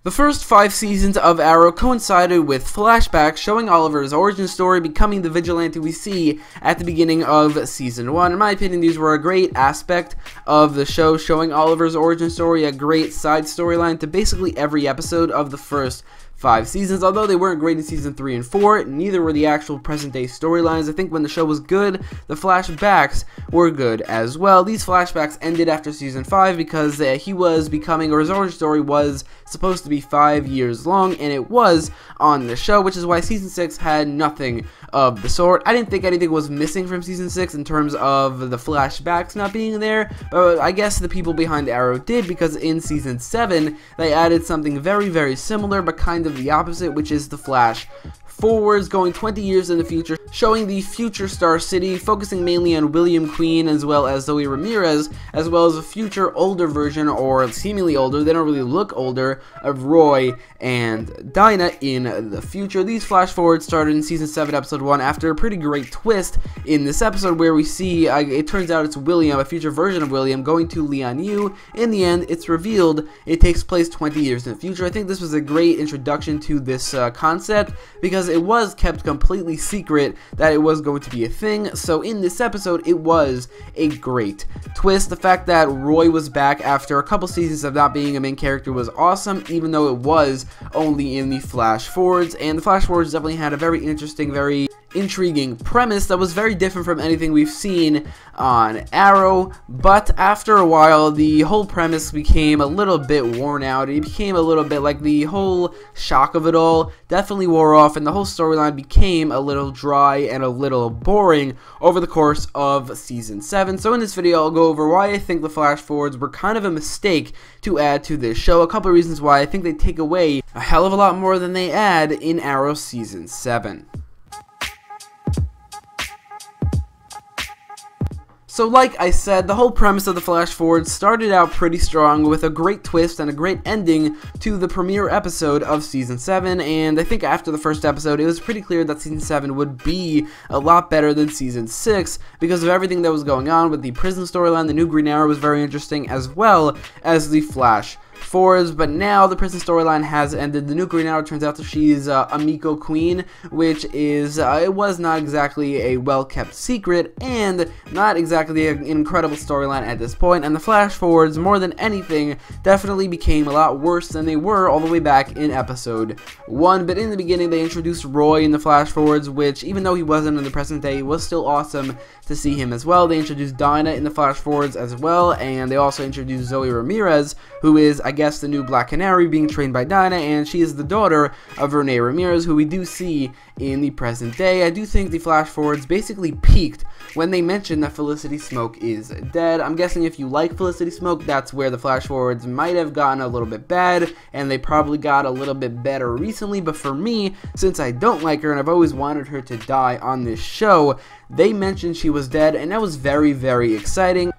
The first 5 seasons of Arrow coincided with flashbacks showing Oliver's origin story, becoming the vigilante we see at the beginning of Season 1. In my opinion, these were a great aspect of the show, showing Oliver's origin story, a great side storyline to basically every episode of the first 5 seasons. Although they weren't great in Season 3 and 4, neither were the actual present-day storylines. I think when the show was good, the flashbacks were good as well. These flashbacks ended after Season 5 because he was becoming, or his origin story was supposed to be 5 years long, and it was on the show, which is why Season 6 had nothing of the sort. I didn't think anything was missing from Season 6 in terms of the flashbacks not being there, but I guess the people behind Arrow did, because in Season 7, they added something very, very similar, but kind of the opposite, which is the flash forwards, going 20 years in the future, showing the future Star City, focusing mainly on William Queen as well as Zoe Ramirez, as well as a future older version, or seemingly older, they don't really look older, of Roy and Dinah in the future. These flash forwards started in Season 7, Episode 1, after a pretty great twist in this episode where we see, it turns out it's William, a future version of William, going to Lian-Yu. In the end, it's revealed it takes place 20 years in the future. I think this was a great introduction to this concept, because it was kept completely secret that it was going to be a thing. So in this episode, it was a great twist. The fact that Roy was back after a couple seasons of not being a main character was awesome, even though it was only in the flash forwards. And the flash forwards definitely had a very interesting, very intriguing premise that was very different from anything we've seen on Arrow, but after a while the whole premise became a little bit worn out. It became a little bit like the whole shock of it all definitely wore off, and the whole storyline became a little dry and a little boring over the course of Season 7. So in this video I'll go over why I think the flash forwards were kind of a mistake to add to this show, a couple of reasons why I think they take away a hell of a lot more than they add in Arrow Season 7. So like I said, the whole premise of the flash forward started out pretty strong with a great twist and a great ending to the premiere episode of Season 7, and I think after the first episode it was pretty clear that Season 7 would be a lot better than Season 6 because of everything that was going on with the prison storyline. The new Green Arrow was very interesting, as well as the flash forwards. But now the prison storyline has ended. The new Green Arrow turns out that she's Amiko Queen, which is, it was not exactly a well-kept secret, and not exactly an incredible storyline at this point, and the flash forwards, more than anything, definitely became a lot worse than they were all the way back in Episode 1. But in the beginning, they introduced Roy in the flash forwards, which, even though he wasn't in the present day, it was still awesome to see him as well. They introduced Dinah in the flash forwards as well, and they also introduced Zoe Ramirez, who is, I guess, the new Black Canary, being trained by Dinah, and she is the daughter of Renee Ramirez, who we do see in the present day. I do think the flash forwards basically peaked when they mentioned that Felicity Smoke is dead. I'm guessing if you like Felicity Smoke, that's where the flash forwards might have gotten a little bit bad, and they probably got a little bit better recently. But for me, since I don't like her and I've always wanted her to die on this show, they mentioned she was dead, and that was very, very exciting.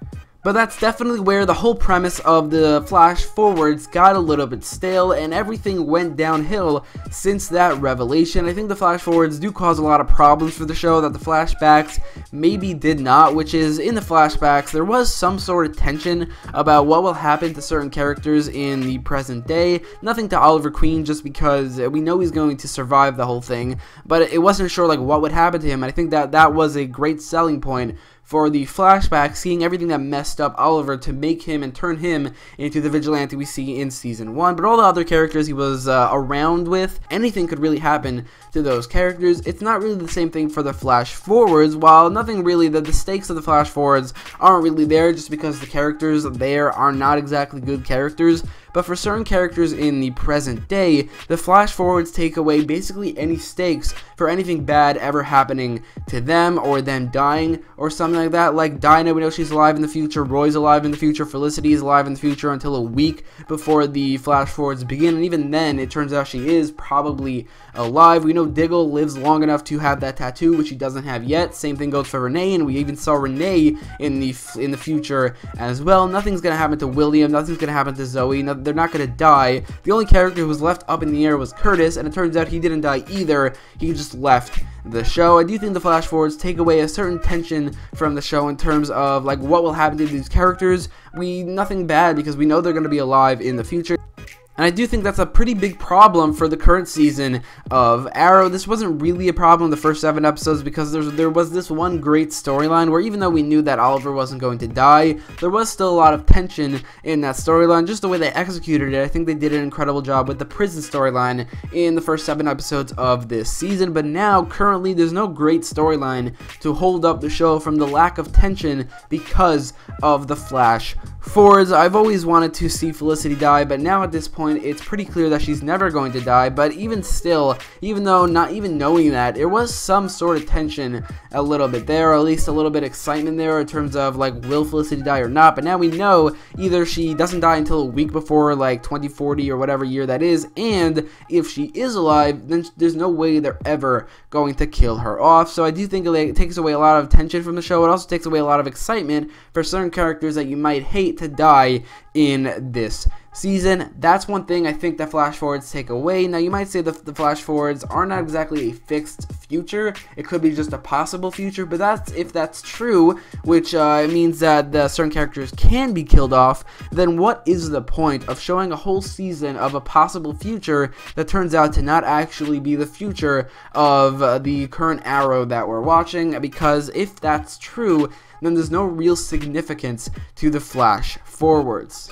But that's definitely where the whole premise of the flash forwards got a little bit stale, and everything went downhill since that revelation. I think the flash forwards do cause a lot of problems for the show that the flashbacks maybe did not, which is, in the flashbacks there was some sort of tension about what will happen to certain characters in the present day. Nothing to Oliver Queen, just because we know he's going to survive the whole thing, but it wasn't sure like what would happen to him. And I think that was a great selling point for the flashback, seeing everything that messed up Oliver to make him and turn him into the vigilante we see in Season 1. But all the other characters he was around with, anything could really happen to those characters. It's not really the same thing for the flash forwards. While nothing really, the stakes of the flash forwards aren't really there, just because the characters there are not exactly good characters. But for certain characters in the present day, the flash forwards take away basically any stakes for anything bad ever happening to them, or them dying, or something like that. Like Dinah, we know she's alive in the future, Roy's alive in the future, Felicity is alive in the future until a week before the flash forwards begin, and even then it turns out she is probably alive. We know Diggle lives long enough to have that tattoo, which he doesn't have yet. Same thing goes for Renee, and we even saw Renee in the future as well. Nothing's gonna happen to William, nothing's gonna happen to Zoe, they're not gonna die. The only character who was left up in the air was Curtis, and it turns out he didn't die either. He just left the show. I do think the flash forwards take away a certain tension from the show in terms of like what will happen to these characters. Nothing bad, because we know they're going to be alive in the future. And I do think that's a pretty big problem for the current season of Arrow. This wasn't really a problem the first 7 episodes because there was this one great storyline where even though we knew that Oliver wasn't going to die, there was still a lot of tension in that storyline. Just the way they executed it, I think they did an incredible job with the prison storyline in the first 7 episodes of this season. But now, currently, there's no great storyline to hold up the show from the lack of tension because of the Flash Forwards. I've always wanted to see Felicity die, but now at this point it's pretty clear that she's never going to die. But even still, even though not even knowing that, there was some sort of tension a little bit there, or at least a little bit of excitement there in terms of like, will Felicity die or not. But now we know either she doesn't die until a week before like 2040 or whatever year that is, and if she is alive, then there's no way they're ever going to kill her off. So I do think it takes away a lot of tension from the show. It also takes away a lot of excitement for certain characters that you might hate to die in this season. That's one thing I think that flash forwards take away. Now you might say the flash forwards are not exactly a fixed future. It could be just a possible future, but if that's true, which means that the certain characters can be killed off, then what is the point of showing a whole season of a possible future that turns out to not actually be the future of the current Arrow that we're watching? Because if that's true, then there's no real significance to the flash forwards.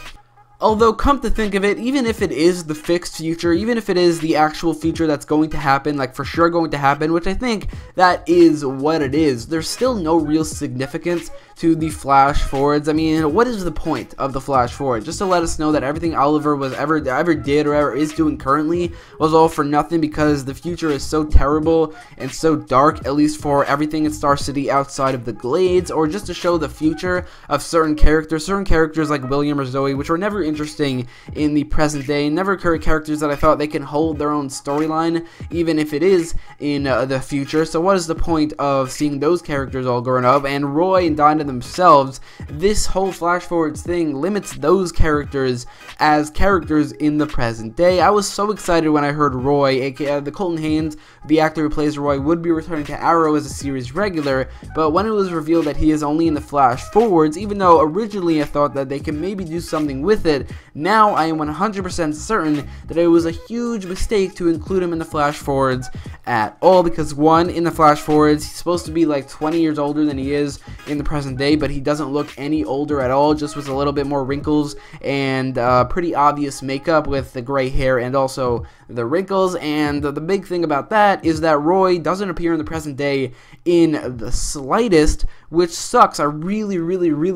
Although, come to think of it, even if it is the fixed future, even if it is the actual future that's going to happen, like for sure going to happen, which I think that is what it is, there's still no real significance to the flash forwards. I mean, what is the point of the flash forward? Just to let us know that everything Oliver was ever did or ever is doing currently was all for nothing because the future is so terrible and so dark, at least for everything in Star City outside of the Glades, or just to show the future of certain characters like William or Zoe, which were never interesting in the present day, never characters that I thought they can hold their own storyline, even if it is in the future. So what is the point of seeing those characters all grown up? And Roy and Dinah themselves, this whole flash forwards thing limits those characters as characters in the present day. I was so excited when I heard Roy, aka the Colton Haynes, the actor who plays Roy, would be returning to Arrow as a series regular, but when it was revealed that he is only in the flash forwards, even though originally I thought that they could maybe do something with it, now I am 100% certain that it was a huge mistake to include him in the flash forwards at all, because one, in the flash forwards, he's supposed to be like 20 years older than he is in the present day, but he doesn't look any older at all, just with a little bit more wrinkles and pretty obvious makeup with the gray hair and also the wrinkles. And the big thing about that is that Roy doesn't appear in the present day in the slightest, which sucks. I really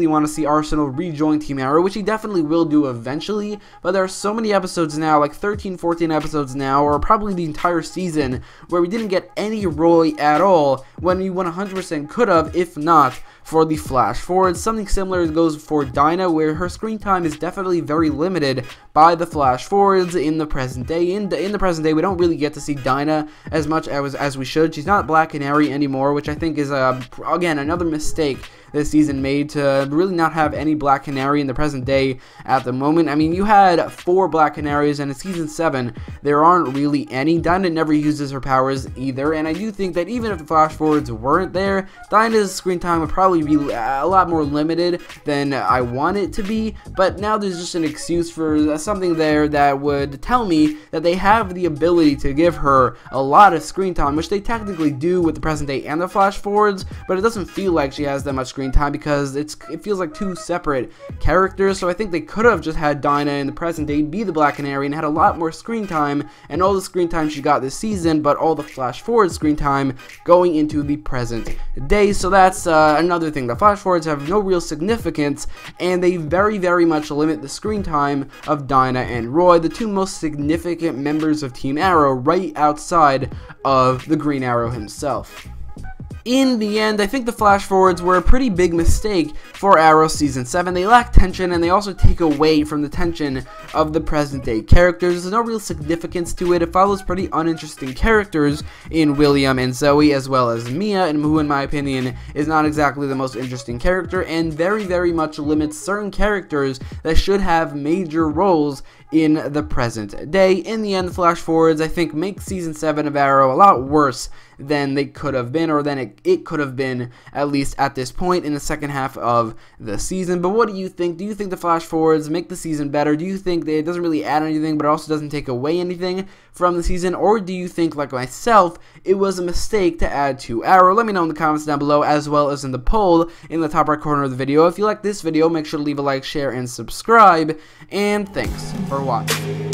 want to see Arsenal rejoin Team Arrow, which he definitely will do eventually, but there are so many episodes now, like 13-14 episodes now, or probably the entire season, where we didn't get any Roy at all, when we 100% could have, if not for the flash forward. Something similar goes for Dinah, where her screen time is definitely very limited by the flash forwards in the present day. In the present day, we don't really get to see Dinah as much as we should. She's not Black Canary anymore, which I think is again another mistake this season made, to really not have any Black Canary in the present day at the moment. I mean, you had 4 Black Canaries, and in Season 7, there aren't really any. Dinah never uses her powers either, and I do think that even if the flash forwards weren't there, Dinah's screen time would probably be a lot more limited than I want it to be, but now there's just an excuse for something there that would tell me that they have the ability to give her a lot of screen time, which they technically do with the present day and the flash forwards, but it doesn't feel like she has that much screen time because it feels like 2 separate characters. So I think they could have just had Dinah in the present day be the Black Canary and had a lot more screen time, and all the screen time she got this season, but all the flash forward screen time going into the present day. So that's another thing. The flash forwards have no real significance, and they very much limit the screen time of Dinah and Roy, the 2 most significant members of Team Arrow, right outside of the Green Arrow himself. In the end, I think the flash forwards were a pretty big mistake for Arrow Season 7. They lack tension, and they also take away from the tension of the present day characters. There's no real significance to it. It follows pretty uninteresting characters in William and Zoe, as well as Mia, and who in my opinion is not exactly the most interesting character, and very much limits certain characters that should have major roles in the present day. In the end, the flash forwards, I think, make Season 7 of Arrow a lot worse than they could have been, or than it could have been, at least at this point in the second half of the season. But what do you think? Do you think the flash forwards make the season better? Do you think that it doesn't really add anything, but it also doesn't take away anything from the season? Or do you think, like myself, it was a mistake to add to Arrow? Let me know in the comments down below, as well as in the poll in the top right corner of the video. If you like this video, make sure to leave a like, share, and subscribe. And thanks for watching.